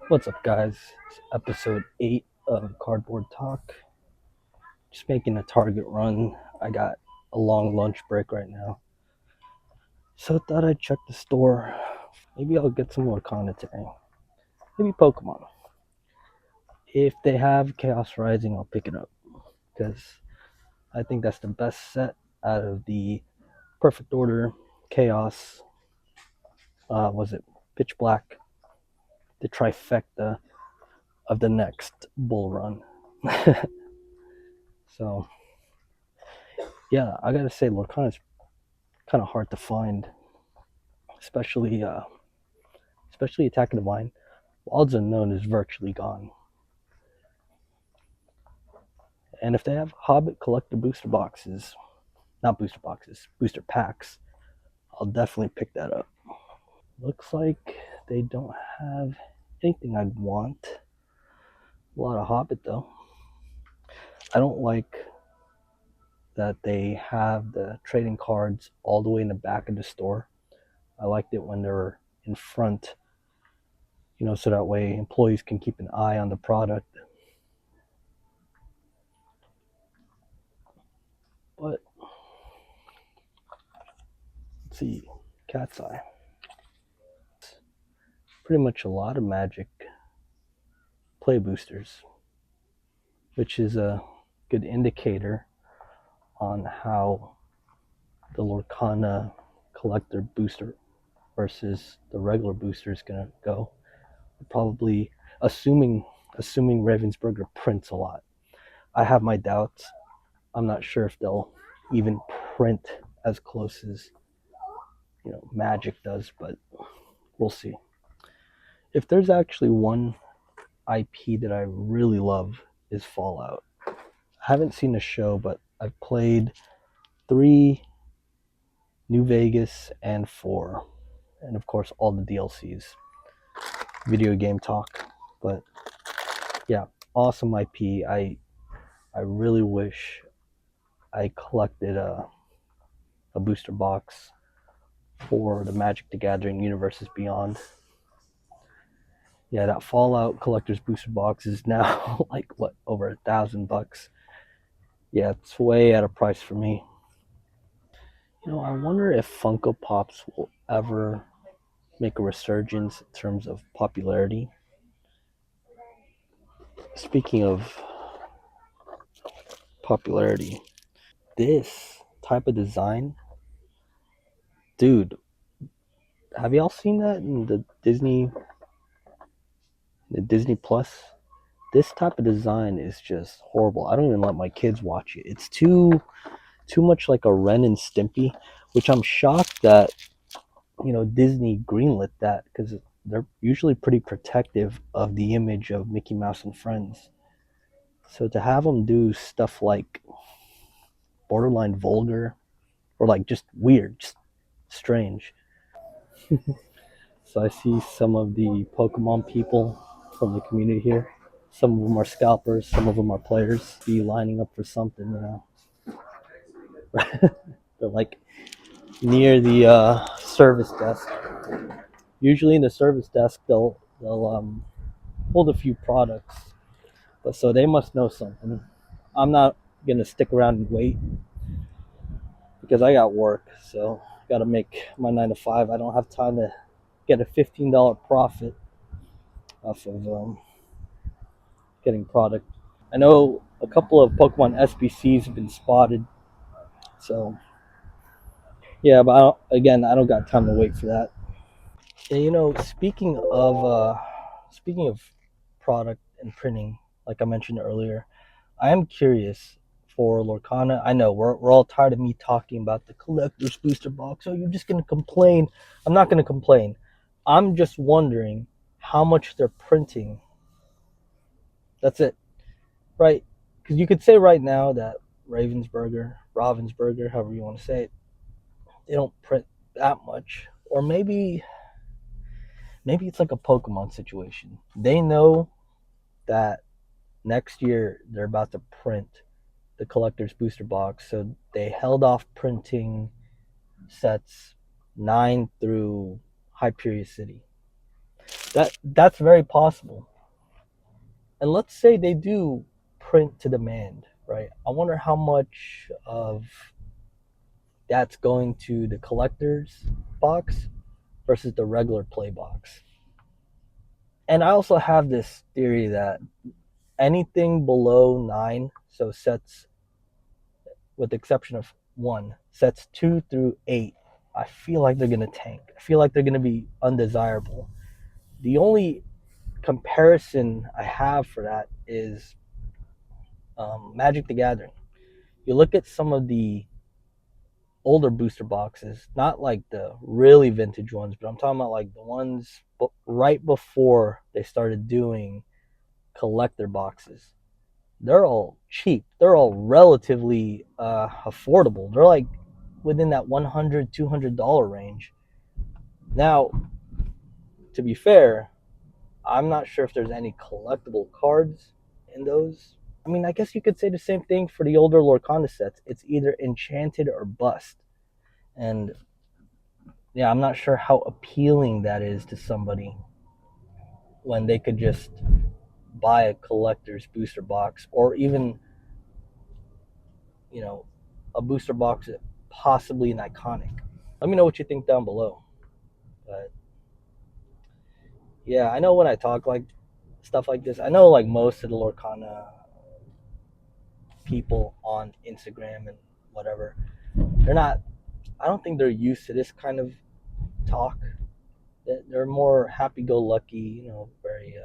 What's up, guys? It's episode 8 of Cardboard Talk. Just making a Target run. I got a long lunch break right now. So I thought I'd check the store. Maybe I'll get some more Kana today. Maybe Pokemon. If they have Chaos Rising, I'll pick it up. Because I think that's the best set out of the Perfect Order, Chaos, was it Pitch Black? The trifecta of the next bull run. So yeah, I gotta say, Lorcana's kind of hard to find, especially Attack of the Vine. Wilds Unknown is virtually gone. And if they have Hobbit collector booster packs, I'll definitely pick that up. Looks like they don't have anything I'd want. A lot of Hobbit though. I don't like that they have the trading cards all the way in the back of the store. I liked it when they're in front, so that way employees can keep an eye on the product. But let's see, Cat's Eye. Pretty much a lot of Magic play boosters, which is a good indicator on how the Lorcana collector booster versus the regular booster is gonna go. Probably assuming Ravensburger prints a lot. I have my doubts. I'm not sure if they'll even print as close as Magic does, but we'll see. If there's actually one IP that I really love, is Fallout. I haven't seen the show, but I've played 3, New Vegas, and 4, and of course all the DLCs. Video game talk, but yeah, awesome IP. I really wish I collected a booster box for the Magic the Gathering Universes Beyond. Yeah, that Fallout collector's booster box is now like over $1,000. Yeah, it's way out of price for me. I wonder if Funko Pops will ever make a resurgence in terms of popularity. Speaking of popularity, this type of design, dude, have y'all seen that in the Disney Plus? This type of design is just horrible. I don't even let my kids watch it. It's too much like a Ren and Stimpy, which I'm shocked that Disney greenlit that, because they're usually pretty protective of the image of Mickey Mouse and Friends. So to have them do stuff like borderline vulgar or like just weird, just strange. So I see some of the Pokemon people from the community here. Some of them are scalpers, some of them are players. Be lining up for something. They're like near the service desk. Usually in the service desk, they'll hold a few products, but so they must know something. I'm not gonna stick around and wait because I got work, so I gotta make my 9 to 5. I don't have time to get a $15 profit off of getting product. I know a couple of Pokemon SBCs have been spotted, so yeah, but I don't got time to wait for that. Yeah, speaking of product and printing, like I mentioned earlier, I am curious for Lorcana. I know we're all tired of me talking about the collector's booster box. Oh, you're just gonna complain. I'm not gonna complain. I'm just wondering how much they're printing. That's it, right? Because you could say right now that Ravensburger, however you want to say it, they don't print that much, or maybe it's like a Pokemon situation. They know that next year they're about to print the collector's booster box, so they held off printing sets 9 through Hyperion City. That's very possible. And let's say they do print to demand, right? I wonder how much of that's going to the collector's box versus the regular play box. And I also have this theory that anything below 9, so sets, with the exception of 1, sets 2 through 8, I feel like they're going to tank. I feel like they're going to be undesirable. The only comparison I have for that is Magic the Gathering. You look at some of the older booster boxes, not like the really vintage ones, but I'm talking about like the ones right before they started doing collector boxes. They're all cheap. They're all relatively affordable. They're like within that $100-$200 range. Now, to be fair, I'm not sure if there's any collectible cards in those. I mean, I guess you could say the same thing for the older Lorcana sets. It's either enchanted or bust. And yeah, I'm not sure how appealing that is to somebody when they could just buy a collector's booster box, or even, you know, a booster box that possibly an iconic. Let me know what you think down below. But yeah, I know when I talk like stuff like this, I know like most of the Lorcana people on Instagram and whatever, they're not, I don't think they're used to this kind of talk. They're more happy-go-lucky, very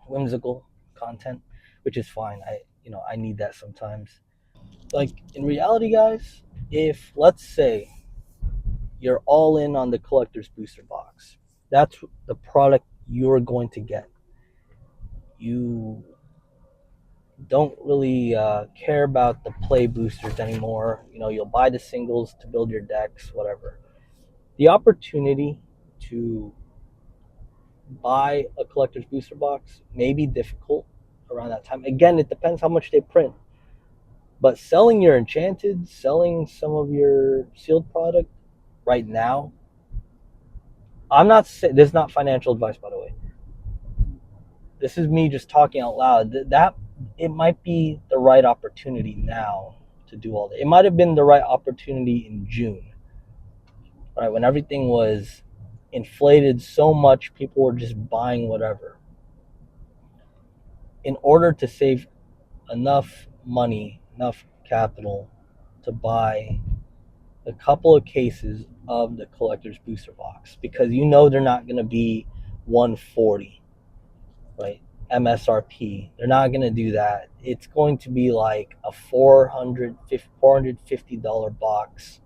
whimsical content, which is fine. I need that sometimes. Like in reality, guys, if let's say you're all in on the collector's booster box, that's the product you're going to get. You don't really care about the play boosters anymore. You'll buy the singles to build your decks, whatever. The opportunity to buy a collector's booster box may be difficult around that time. Again, it depends how much they print. But selling your enchanted, selling some of your sealed product right now, I'm not saying this is not financial advice, by the way. This is me just talking out loud. That it might be the right opportunity now to do all that. It might have been the right opportunity in June, right, when everything was inflated so much, people were just buying whatever. In order to save enough money, enough capital to buy a couple of cases of the collector's booster box, because they're not going to be 140, right? MSRP. They're not going to do that. It's going to be like a $450 box,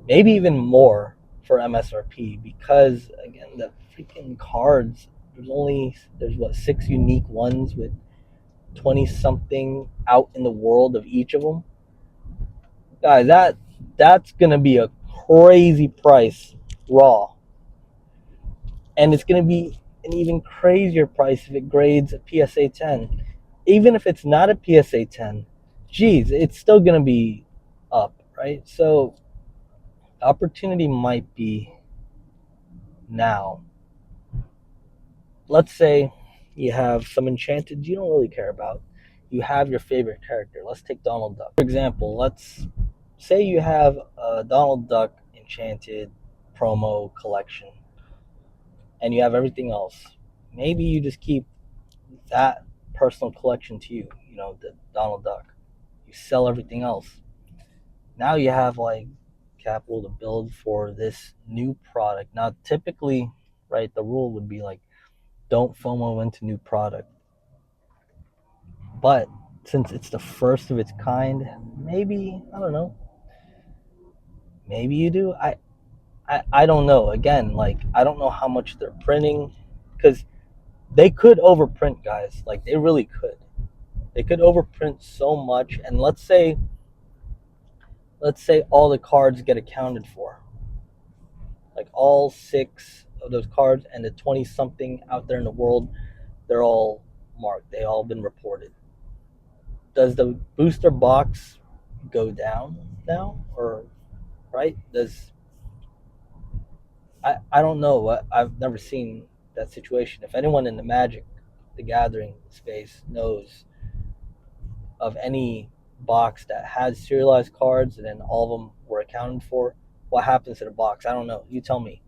maybe even more for MSRP, because again, the freaking cards, there's what, 6 unique ones with 20 something out in the world of each of them. Guys, that's gonna be a crazy price raw, and it's gonna be an even crazier price if it grades a PSA 10. Even if it's not a PSA 10, geez, it's still gonna be up, right? So opportunity might be now. Let's say you have some enchanted you don't really care about. You have your favorite character. Let's take Donald Duck. For example, let's say you have a Donald Duck enchanted promo collection and you have everything else. Maybe you just keep that personal collection to you, the Donald Duck. You sell everything else. Now you have like capital to build for this new product. Now, typically, right, the rule would be like, don't FOMO into new product. But since it's the first of its kind, maybe, I don't know, maybe you do. I don't know. Again, like, I don't know how much they're printing, because they could overprint, guys. Like, they really could. They could overprint so much, and let's say all the cards get accounted for, like all 6 of those cards and the 20 something out there in the world, they're all marked. They all been reported. Does the booster box go down now, or right? I don't know. I've never seen that situation. If anyone in the Magic the Gathering space knows of any box that has serialized cards and then all of them were accounted for, what happens to the box? I don't know. You tell me.